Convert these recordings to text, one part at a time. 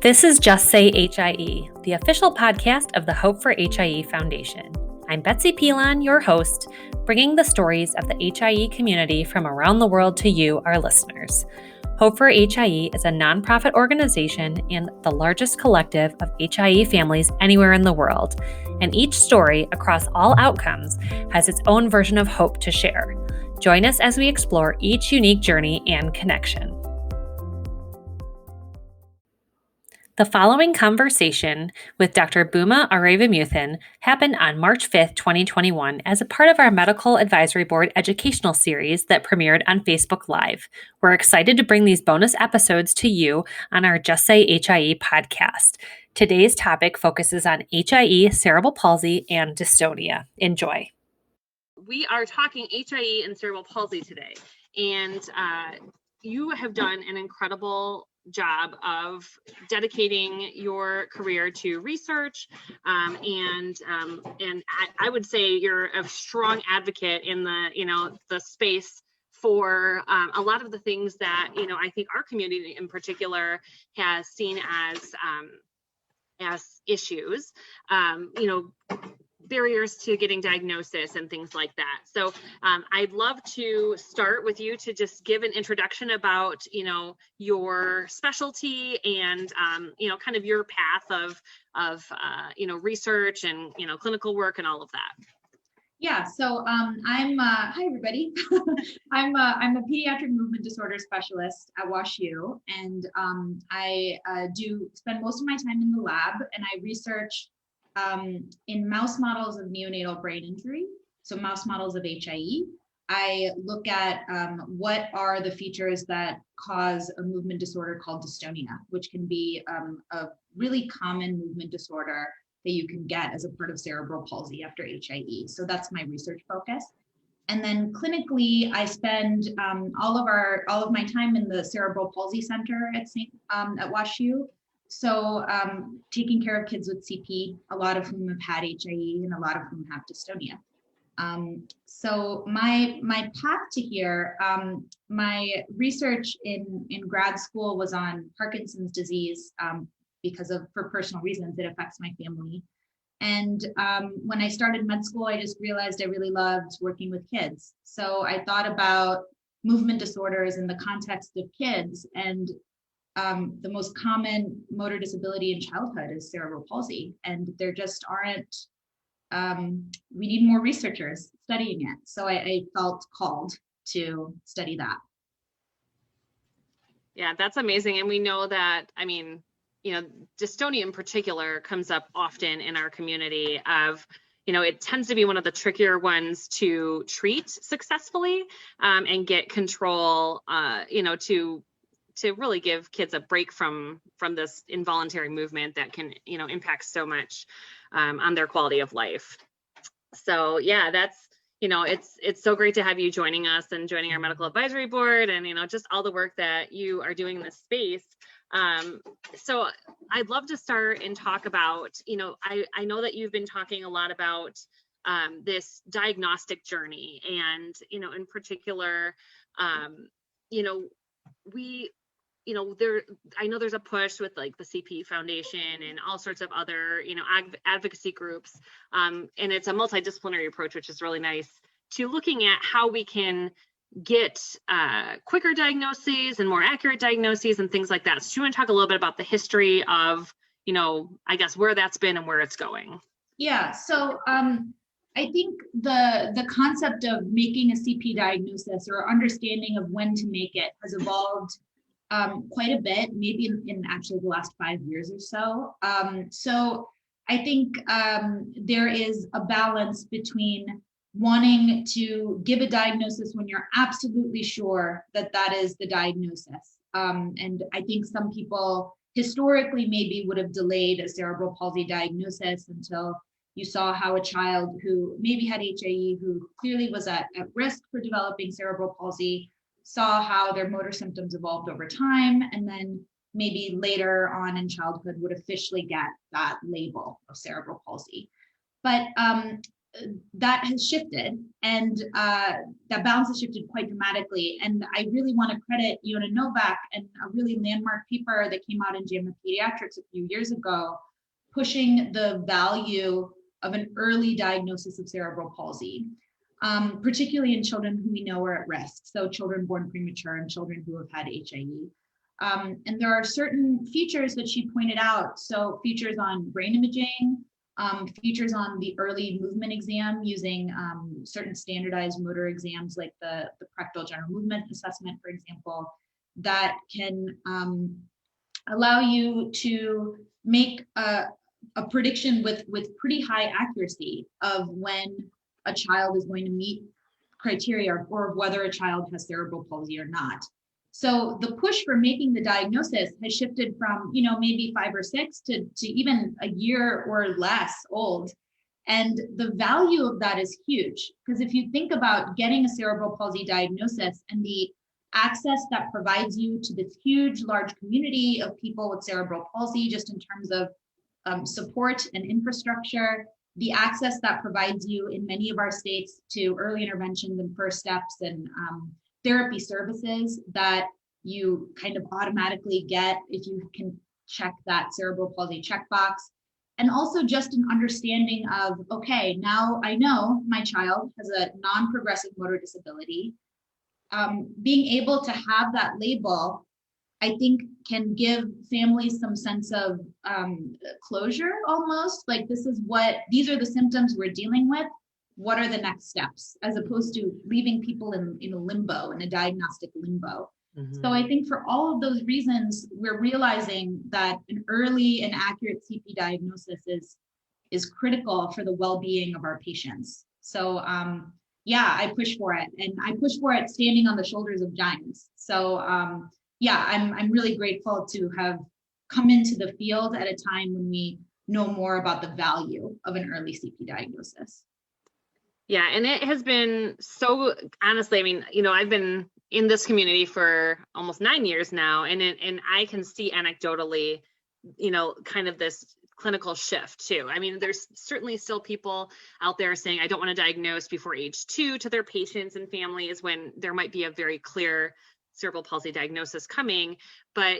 This is Just Say HIE, the official podcast of the Hope for HIE Foundation. I'm Betsy Pilon, your host, bringing the stories of the HIE community from around the world to you, our listeners. Hope for HIE is a nonprofit organization and the largest collective of HIE families anywhere in the world, and each story across all outcomes has its own version of hope to share. Join us as we explore each unique journey and connection. The following conversation with Dr. Bhooma Aravamuthan happened on March 5th, 2021, as a part of our Medical Advisory Board educational series that premiered on Facebook Live. We're excited to bring these bonus episodes to you on our Just Say HIE podcast. Today's topic focuses on HIE, cerebral palsy, and dystonia. Enjoy. We are talking HIE and cerebral palsy today, and you have done an incredible job of dedicating your career to research, and I would say you're a strong advocate in the space for a lot of the things that I think our community in particular has seen as issues, barriers to getting diagnosis and things like that. So I'd love to start with you to just give an introduction about, your specialty and, kind of your path of research and, clinical work and all of that. Yeah, so hi everybody. I'm a pediatric movement disorder specialist at WashU, and I do spend most of my time in the lab, and I research in mouse models of neonatal brain injury, so mouse models of HIE. I look at what are the features that cause a movement disorder called dystonia, which can be a really common movement disorder that you can get as a part of cerebral palsy after HIE. So that's my research focus. And then clinically, I spend all of my time in the Cerebral Palsy Center at WashU. So taking care of kids with CP, a lot of whom have had HIE and a lot of whom have dystonia. So my path to here, my research in grad school was on Parkinson's disease for personal reasons, it affects my family. And when I started med school, I just realized I really loved working with kids. So I thought about movement disorders in the context of kids, and the most common motor disability in childhood is cerebral palsy, and there just aren't, we need more researchers studying it. So I felt called to study that. Yeah, that's amazing. And we know that, dystonia in particular comes up often in our community it tends to be one of the trickier ones to treat successfully and get control, to really give kids a break from this involuntary movement that can, impact so much on their quality of life. So yeah, that's, it's so great to have you joining us and joining our medical advisory board and, just all the work that you are doing in this space. So I'd love to start and talk about, I know that you've been talking a lot about this diagnostic journey and, in particular, I know there's a push with like the CP Foundation and all sorts of other, advocacy groups. And it's a multidisciplinary approach, which is really nice, to looking at how we can get quicker diagnoses and more accurate diagnoses and things like that. So do you want to talk a little bit about the history of, I guess where that's been and where it's going? Yeah, so I think the concept of making a CP diagnosis or understanding of when to make it has evolved quite a bit, maybe in actually the last 5 years or so. So I think there is a balance between wanting to give a diagnosis when you're absolutely sure that that is the diagnosis. And I think some people historically maybe would have delayed a cerebral palsy diagnosis until you saw how a child who maybe had HIE, who clearly was at risk for developing cerebral palsy, saw how their motor symptoms evolved over time, and then maybe later on in childhood would officially get that label of cerebral palsy. But that has shifted, and that balance has shifted quite dramatically. And I really want to credit Yona Novak and a really landmark paper that came out in JAMA Pediatrics a few years ago, pushing the value of an early diagnosis of cerebral palsy, particularly in children who we know are at risk. So children born premature and children who have had HIE. And there are certain features that she pointed out. So features on brain imaging, features on the early movement exam using certain standardized motor exams like the Prechtel general movement assessment, for example, that can allow you to make a prediction with pretty high accuracy of when a child is going to meet criteria or whether a child has cerebral palsy or not. So the push for making the diagnosis has shifted from, maybe 5 or 6 to even a year or less old. And the value of that is huge, because if you think about getting a cerebral palsy diagnosis and the access that provides you to this huge, large community of people with cerebral palsy, just in terms of support and infrastructure, the access that provides you in many of our states to early interventions and first steps and therapy services that you kind of automatically get if you can check that cerebral palsy checkbox. And also just an understanding of, okay, now I know my child has a non-progressive motor disability. Being able to have that label, I think, can give families some sense of closure almost, like these are the symptoms we're dealing with. What are the next steps, as opposed to leaving people in a limbo, in a diagnostic limbo. Mm-hmm. So I think for all of those reasons, we're realizing that an early and accurate CP diagnosis is critical for the well-being of our patients. So I push for it, and I push for it standing on the shoulders of giants. So I'm really grateful to have come into the field at a time when we know more about the value of an early CP diagnosis. Yeah, and it has been so, honestly, I mean, I've been in this community for almost 9 years now, and I can see anecdotally, kind of this clinical shift too. I mean, there's certainly still people out there saying, I don't want to diagnose before age 2 to their patients and families when there might be a very clear cerebral palsy diagnosis coming. But,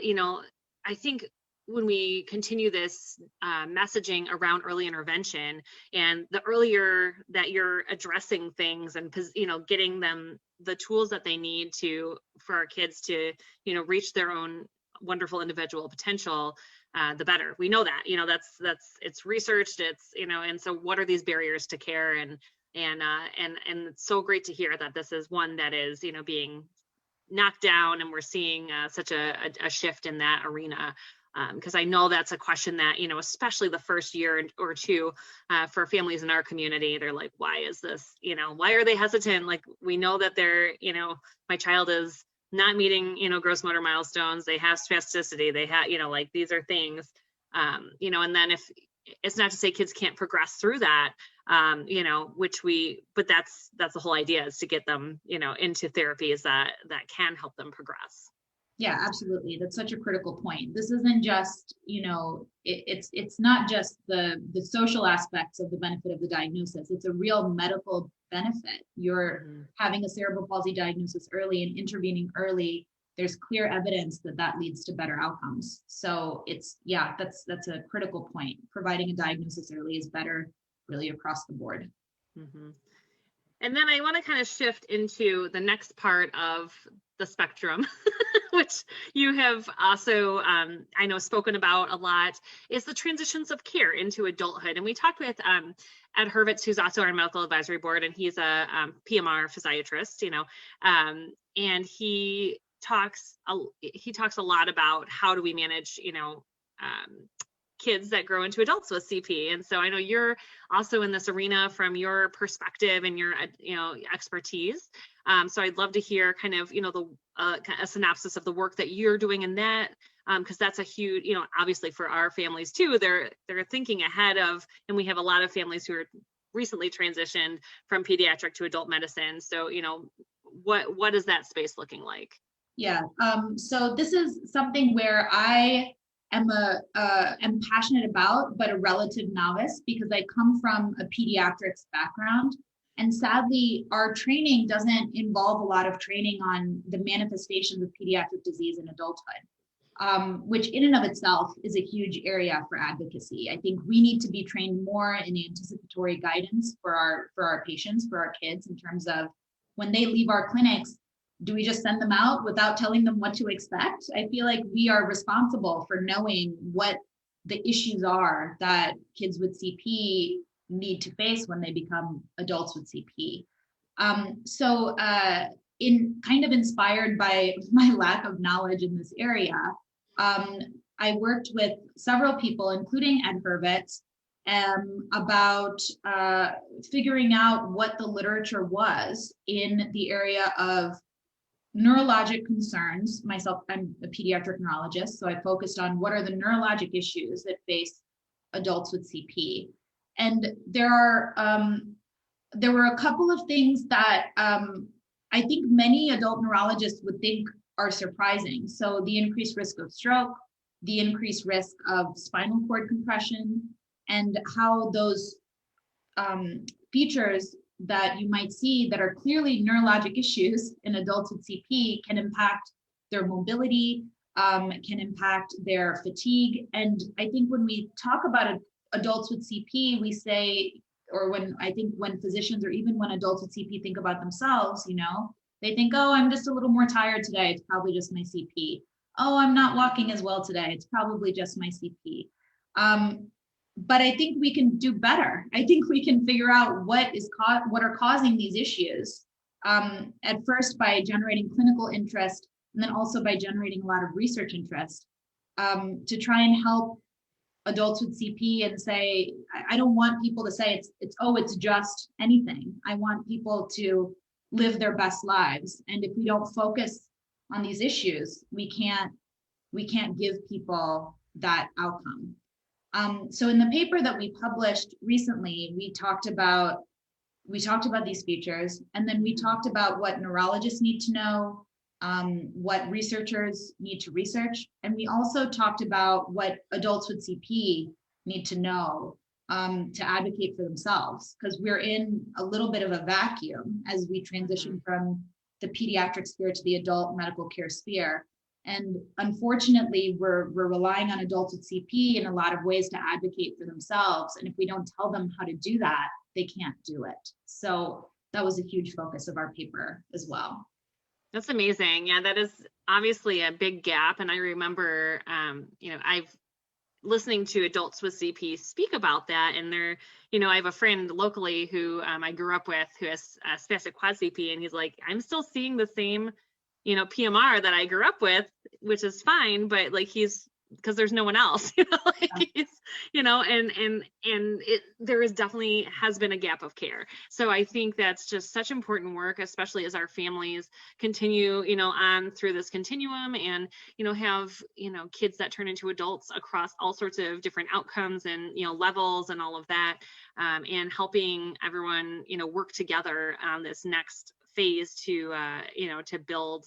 I think when we continue this messaging around early intervention, and the earlier that you're addressing things and, getting them the tools that they need for our kids to, reach their own wonderful individual potential, the better. We know that, it's researched, and so what are these barriers to care? And it's so great to hear that this is one that is, being knocked down, and we're seeing such a shift in that arena. Because I know that's a question that, especially the first year or two for families in our community, they're like, why is this, why are they hesitant? Like, we know that they're, my child is not meeting, gross motor milestones, they have spasticity, they have, these are things, and then if it's not to say kids can't progress through that, but that's the whole idea, is to get them, into therapies that can help them progress. Yeah, absolutely. That's such a critical point. This isn't just, it's not just the social aspects of the benefit of the diagnosis. It's a real medical benefit. You're having a cerebral palsy diagnosis early and intervening early. There's clear evidence that leads to better outcomes. So that's a critical point. Providing a diagnosis early is better really across the board. Mm-hmm. And then I want to kind of shift into the next part of the spectrum, which you have also, I know, spoken about a lot, is the transitions of care into adulthood. And we talked with Ed Hurwitz, who's also our medical advisory board, and he's a PMR physiatrist, and he talks a lot about how do we manage, kids that grow into adults with CP. And so I know you're also in this arena from your perspective and your, expertise. So I'd love to hear kind of, a synopsis of the work that you're doing in that, because that's a huge, obviously for our families too, they're thinking ahead of, and we have a lot of families who are recently transitioned from pediatric to adult medicine. So, what is that space looking like? Yeah, so this is something where I am passionate about, but a relative novice because I come from a pediatrics background. And sadly, our training doesn't involve a lot of training on the manifestations of pediatric disease in adulthood, which in and of itself is a huge area for advocacy. I think we need to be trained more in anticipatory guidance for our patients, for our kids, in terms of when they leave our clinics, do we just send them out without telling them what to expect? I feel like we are responsible for knowing what the issues are that kids with CP need to face when they become adults with CP. In kind of inspired by my lack of knowledge in this area, I worked with several people, including Ed Hurwitz, about figuring out what the literature was in the area of neurologic concerns. Myself, I'm a pediatric neurologist, so I focused on what are the neurologic issues that face adults with CP. And there were a couple of things that I think many adult neurologists would think are surprising. So the increased risk of stroke, the increased risk of spinal cord compression, and how those features that you might see that are clearly neurologic issues in adults with CP can impact their mobility, can impact their fatigue. And I think when we talk about adults with CP, we say, or when physicians or even when adults with CP think about themselves, they think, oh, I'm just a little more tired today. It's probably just my CP. Oh, I'm not walking as well today. It's probably just my CP. But I think we can do better. I think we can figure out what are causing these issues. At first by generating clinical interest, and then also by generating a lot of research interest, to try and help adults with CP and say, I don't want people to say it's just anything. I want people to live their best lives. And if we don't focus on these issues, we can't give people that outcome. So in the paper that we published recently, we talked about these features, and then we talked about what neurologists need to know, what researchers need to research, and we also talked about what adults with CP need to know to advocate for themselves, because we're in a little bit of a vacuum as we transition from the pediatric sphere to the adult medical care sphere. And unfortunately, we're relying on adults with CP in a lot of ways to advocate for themselves. And if we don't tell them how to do that, they can't do it. So that was a huge focus of our paper as well. That's amazing. Yeah, that is obviously a big gap. And I remember, I've listening to adults with CP speak about that. And they're, I have a friend locally who I grew up with who has spastic quad CP, and he's like, I'm still seeing the same PMR that I grew up with, which is fine, but like because there's no one else, there is definitely has been a gap of care. So I think that's just such important work, especially as our families continue, on through this continuum and, have, kids that turn into adults across all sorts of different outcomes and, levels and all of that, and helping everyone, work together on this next phase to build,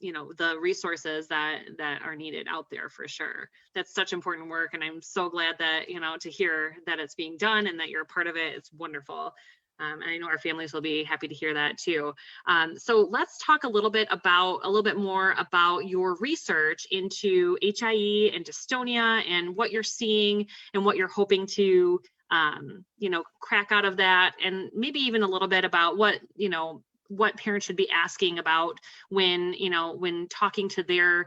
the resources that are needed out there for sure. That's such important work. And I'm so glad that, to hear that it's being done and that you're a part of it. It's wonderful. And I know our families will be happy to hear that too. So let's talk a little bit more about your research into HIE and dystonia and what you're seeing and what you're hoping to, crack out of that. And maybe even a little bit about what parents should be asking about when talking to their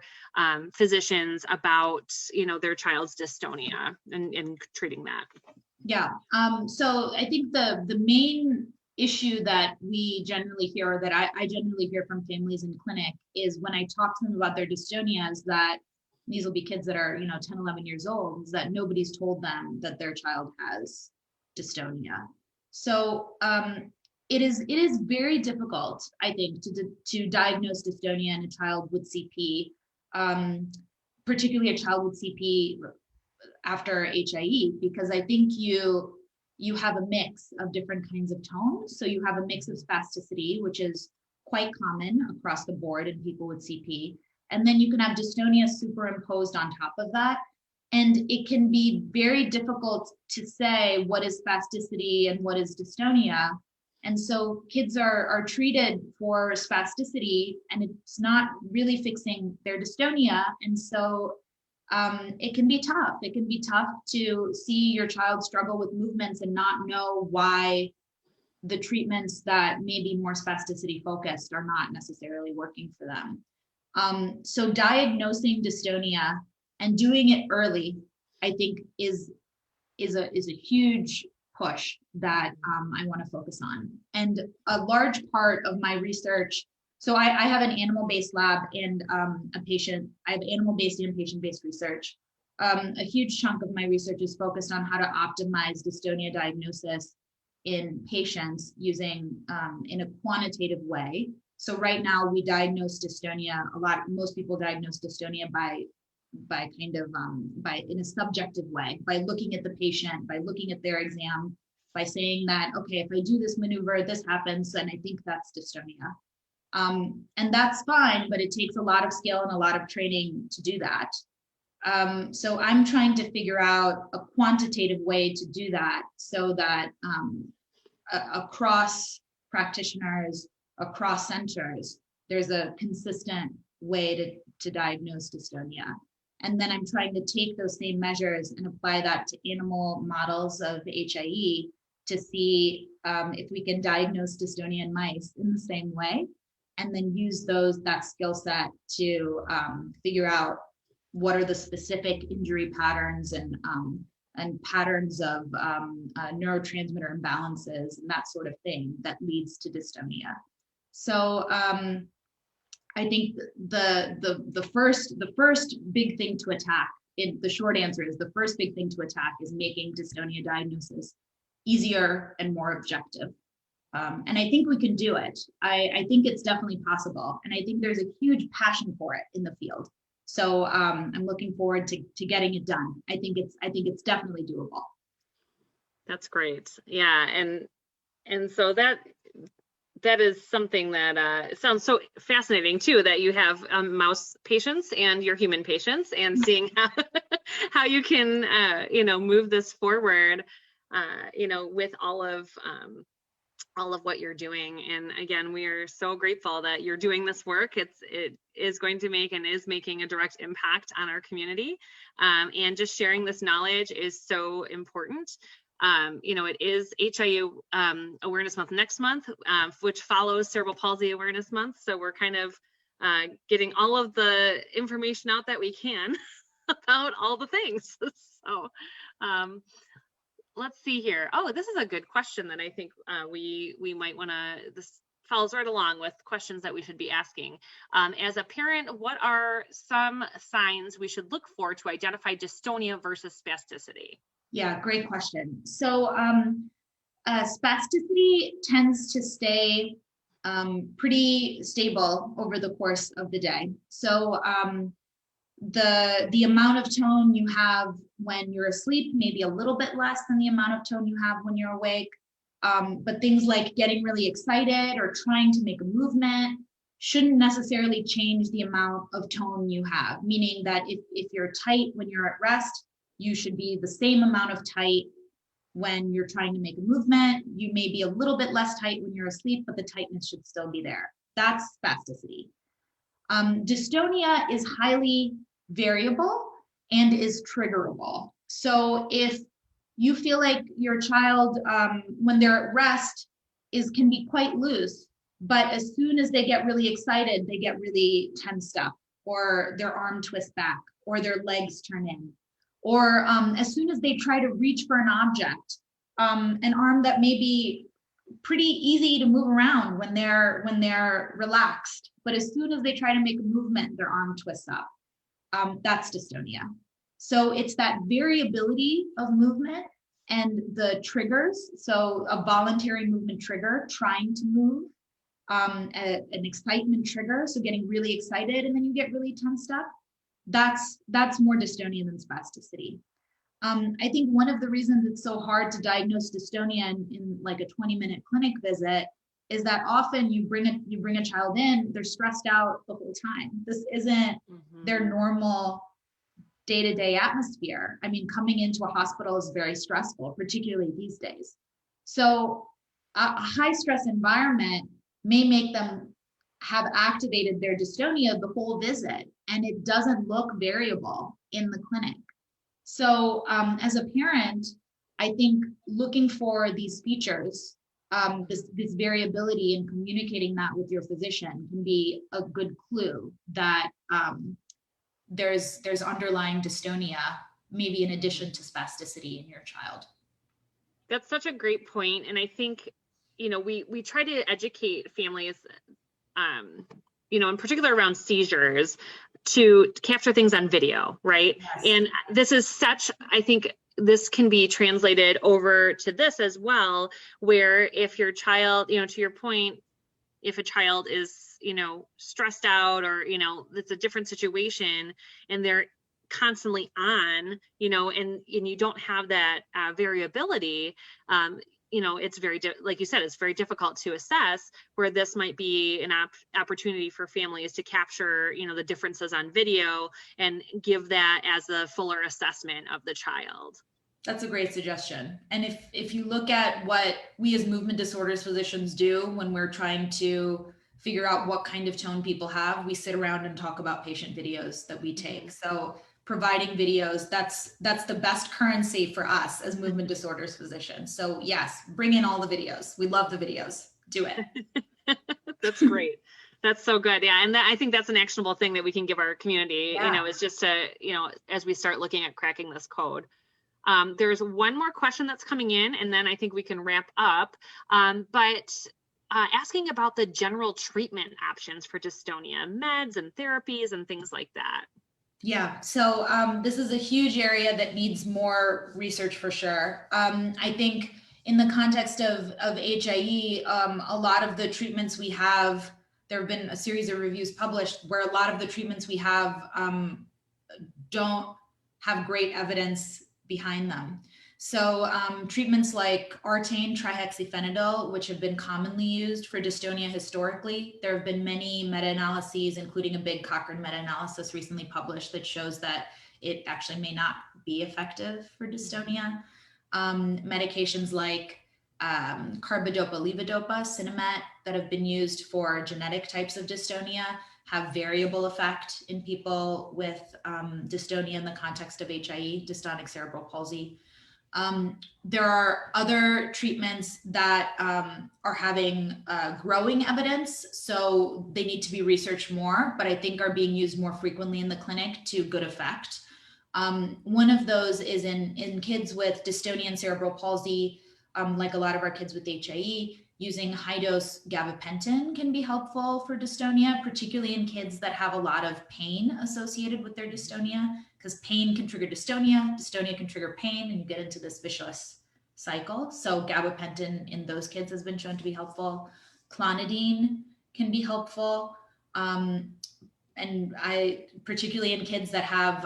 physicians about, their child's dystonia and treating that. Yeah. So I think the main issue that we generally hear, or that I generally hear from families in clinic, is when I talk to them about their dystonia, is that these will be kids that are 10, 11 years old, is that nobody's told them that their child has dystonia. So it is very difficult, I think, to diagnose dystonia in a child with CP, particularly a child with CP after HIE, because I think you have a mix of different kinds of tones. So you have a mix of spasticity, which is quite common across the board in people with CP. And then you can have dystonia superimposed on top of that. And it can be very difficult to say what is spasticity and what is dystonia. And so kids are treated for spasticity, and it's not really fixing their dystonia. And so it can be tough. It can be tough to see your child struggle with movements and not know why the treatments that may be more spasticity focused are not necessarily working for them. So diagnosing dystonia and doing it early, I think is a huge push that I want to focus on. And a large part of my research, so I have an animal-based lab and I have animal-based and patient-based research. A huge chunk of my research is focused on how to optimize dystonia diagnosis in patients using in a quantitative way. So right now we diagnose dystonia, most people diagnose dystonia by in a subjective way, by looking at the patient, by looking at their exam, by saying that, okay, if I do this maneuver, this happens, and I think that's dystonia. And that's fine, but it takes a lot of skill and a lot of training to do that. So I'm trying to figure out a quantitative way to do that so that across practitioners, across centers, there's a consistent way to diagnose dystonia. And then I'm trying to take those same measures and apply that to animal models of HIE to see if we can diagnose dystonia in mice in the same way, and then use that skill set to figure out what are the specific injury patterns and patterns of neurotransmitter imbalances and that sort of thing that leads to dystonia. So I think the first big thing to attack, the short answer is the first big thing to attack is making dystonia diagnosis easier and more objective. And I think we can do it. I think it's definitely possible. And I think there's a huge passion for it in the field. So I'm looking forward to getting it done. I think it's definitely doable. That's great. Yeah. And so that is something that sounds so fascinating too, that you have mouse patients and your human patients, and seeing how you can, move this forward, with all of what you're doing. And again, we are so grateful that you're doing this work. It is going to make and is making a direct impact on our community. And just sharing this knowledge is so important. It is HIE Awareness Month next month, which follows Cerebral Palsy Awareness Month. So we're kind of getting all of the information out that we can about all the things. So let's see here. Oh, this is a good question that I think we might want to, this follows right along with questions that we should be asking. As a parent, what are some signs we should look for to identify dystonia versus spasticity? Yeah, great question. So spasticity tends to stay pretty stable over the course of the day. So the amount of tone you have when you're asleep may be a little bit less than the amount of tone you have when you're awake. But things like getting really excited or trying to make a movement shouldn't necessarily change the amount of tone you have, meaning that if you're tight when you're at rest, you should be the same amount of tight when you're trying to make a movement. You may be a little bit less tight when you're asleep, but the tightness should still be there. That's spasticity. Dystonia is highly variable and is triggerable. So if you feel like your child, when they're at rest, can be quite loose, but as soon as they get really excited, they get really tensed up, or their arm twists back, or their legs turn in. Or as soon as they try to reach for an object, an arm that may be pretty easy to move around when they're relaxed, but as soon as they try to make a movement, their arm twists up. That's dystonia. So it's that variability of movement and the triggers. So a voluntary movement trigger, trying to move, an excitement trigger, so getting really excited and then you get really tensed up. That's more dystonia than spasticity. I think one of the reasons it's so hard to diagnose dystonia in like a 20-minute clinic visit is that often you bring a child in, they're stressed out the whole time. This isn't their normal day-to-day atmosphere. I mean, coming into a hospital is very stressful, particularly these days. So a high stress environment may make them have activated their dystonia the whole visit, and it doesn't look variable in the clinic. So as a parent, I think looking for these features, this variability, and communicating that with your physician can be a good clue that there's underlying dystonia, maybe in addition to spasticity in your child. That's such a great point. And I think, we try to educate families, in particular around seizures, to capture things on video, right? Yes. And this is I think this can be translated over to this as well, where if your child, to your point, if a child is, stressed out, or, it's a different situation and they're constantly on, and you don't have that variability, it's like you said, it's very difficult to assess, where this might be an opportunity for families to capture, the differences on video and give that as a fuller assessment of the child. That's a great suggestion. And if you look at what we as movement disorders physicians do when we're trying to figure out what kind of tone people have, we sit around and talk about patient videos that we take. So providing videos, that's the best currency for us as movement disorders physicians. So yes, bring in all the videos. We love the videos. Do it. That's great. That's so good. Yeah. And I think that's an actionable thing that we can give our community, is just to, as we start looking at cracking this code. There's one more question that's coming in, and then I think we can wrap up. But asking about the general treatment options for dystonia, meds and therapies and things like that. Yeah, so this is a huge area that needs more research for sure. I think in the context of HIE, a lot of the treatments we have, there have been a series of reviews published where a lot of the treatments we have don't have great evidence behind them. So treatments like Artane trihexyphenidyl, which have been commonly used for dystonia historically, there have been many meta-analyses, including a big Cochrane meta-analysis recently published that shows that it actually may not be effective for dystonia. Medications like carbidopa, levodopa, Sinemet, that have been used for genetic types of dystonia have variable effect in people with dystonia in the context of HIE, dystonic cerebral palsy. There are other treatments that are having growing evidence, so they need to be researched more, but I think are being used more frequently in the clinic to good effect. One of those is in kids with dystonia and cerebral palsy, like a lot of our kids with HIE, using high-dose gabapentin can be helpful for dystonia, particularly in kids that have a lot of pain associated with their dystonia, because pain can trigger dystonia, dystonia can trigger pain, and you get into this vicious cycle. So gabapentin in those kids has been shown to be helpful. Clonidine can be helpful. And particularly in kids that have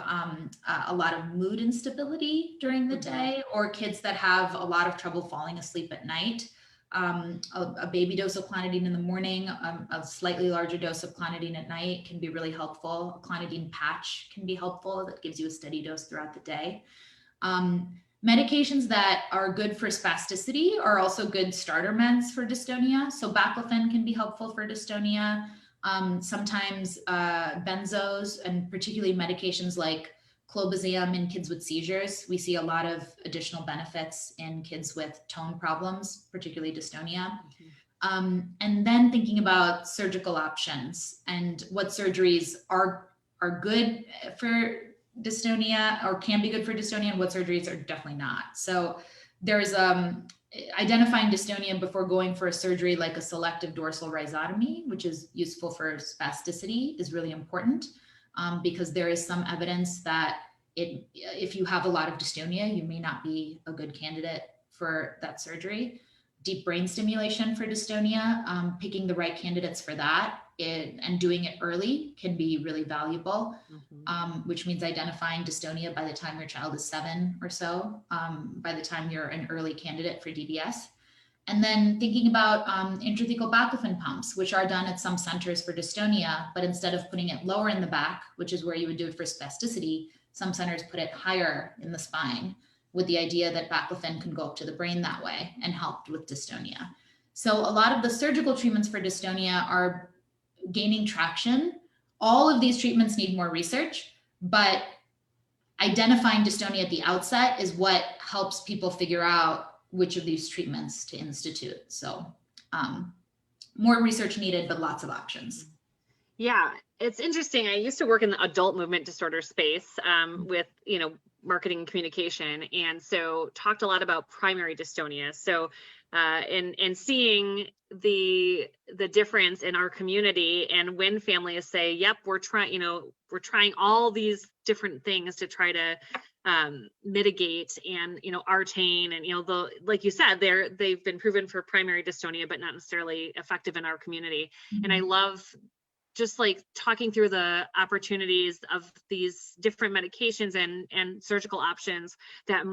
a lot of mood instability during the day, or kids that have a lot of trouble falling asleep at night. A baby dose of clonidine in the morning, a slightly larger dose of clonidine at night can be really helpful. A clonidine patch can be helpful. That gives you a steady dose throughout the day. Medications that are good for spasticity are also good starter meds for dystonia. So baclofen can be helpful for dystonia. Sometimes benzos, and particularly medications like clobazam in kids with seizures. We see a lot of additional benefits in kids with tone problems, particularly dystonia. And then thinking about surgical options and what surgeries are good for dystonia or can be good for dystonia, and what surgeries are definitely not. So there's identifying dystonia before going for a surgery like a selective dorsal rhizotomy, which is useful for spasticity, is really important. Because there is some evidence that if you have a lot of dystonia, you may not be a good candidate for that surgery. Deep brain stimulation for dystonia, picking the right candidates for that and doing it early can be really valuable, which means identifying dystonia by the time your child is 7 or so, by the time you're an early candidate for DBS. And then thinking about intrathecal baclofen pumps, which are done at some centers for dystonia, but instead of putting it lower in the back, which is where you would do it for spasticity, some centers put it higher in the spine with the idea that baclofen can go up to the brain that way and help with dystonia. So a lot of the surgical treatments for dystonia are gaining traction. All of these treatments need more research, but identifying dystonia at the outset is what helps people figure out which of these treatments to institute. So more research needed, but lots of options. Yeah, it's interesting. I used to work in the adult movement disorder space with, marketing and communication. And so talked a lot about primary dystonia. So and seeing the difference in our community, and when families say, yep, we're trying all these different things to try to mitigate and artain, and like you said, they've been proven for primary dystonia but not necessarily effective in our community. And I love just like talking through the opportunities of these different medications and surgical options that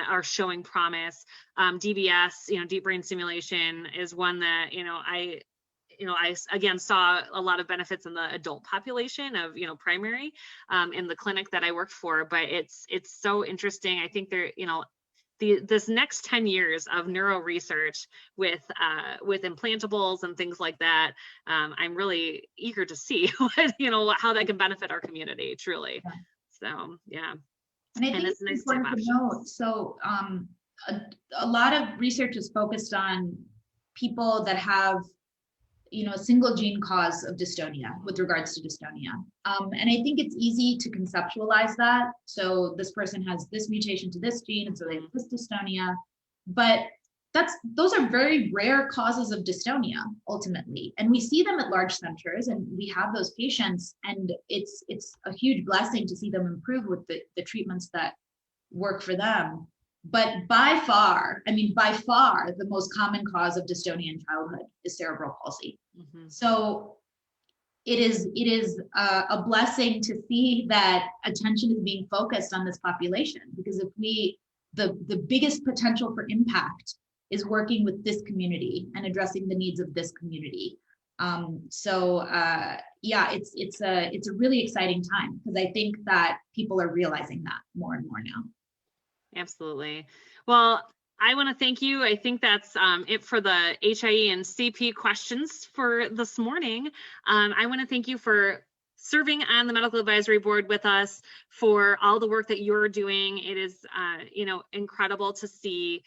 are showing promise. DBS, deep brain stimulation, is one that I again saw a lot of benefits in the adult population of primary in the clinic that I worked for. But it's so interesting. I think there this next 10 years of neuro research with implantables and things like that, I'm really eager to see how that can benefit our community truly. Yeah. So yeah. And I think it's nice important to note. So a lot of research is focused on people that have a single gene cause of dystonia with regards to dystonia. And I think it's easy to conceptualize that. So this person has this mutation to this gene, and so they have this dystonia. But those are very rare causes of dystonia ultimately. And we see them at large centers, and we have those patients, and it's a huge blessing to see them improve with the treatments that work for them. But by far, the most common cause of dystonia in childhood is cerebral palsy. Mm-hmm. So it is a blessing to see that attention is being focused on this population, because if the biggest potential for impact is working with this community and addressing the needs of this community. It's a really exciting time, because I think that people are realizing that more and more now. Absolutely. Well, I want to thank you. I think that's it for the HIE and CP questions for this morning. I want to thank you for serving on the medical advisory board with us, for all the work that you're doing. It is, incredible to see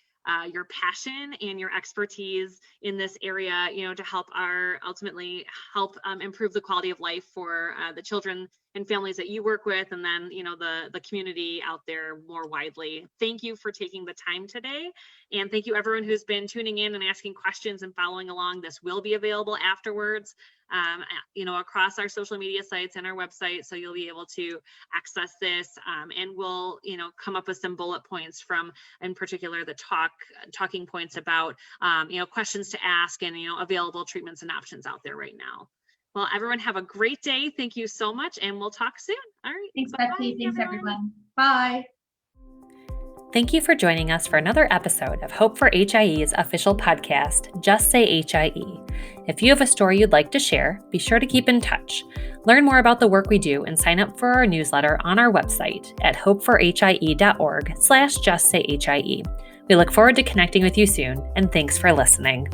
your passion and your expertise in this area, to help ultimately help improve the quality of life for the children and families that you work with, and then, the community out there more widely. Thank you for taking the time today. And thank you everyone who's been tuning in and asking questions and following along. This will be available afterwards, across our social media sites and our website. So you'll be able to access this, and we'll, come up with some bullet points from, in particular, the talking points about, questions to ask and, available treatments and options out there right now. Well, everyone have a great day. Thank you so much, and we'll talk soon. All right. Thanks, Betsy. Thanks, everyone. Bye. Thank you for joining us for another episode of Hope for HIE's official podcast, Just Say HIE. If you have a story you'd like to share, be sure to keep in touch. Learn more about the work we do and sign up for our newsletter on our website at hopeforhie.org/justsayhie. We look forward to connecting with you soon, and thanks for listening.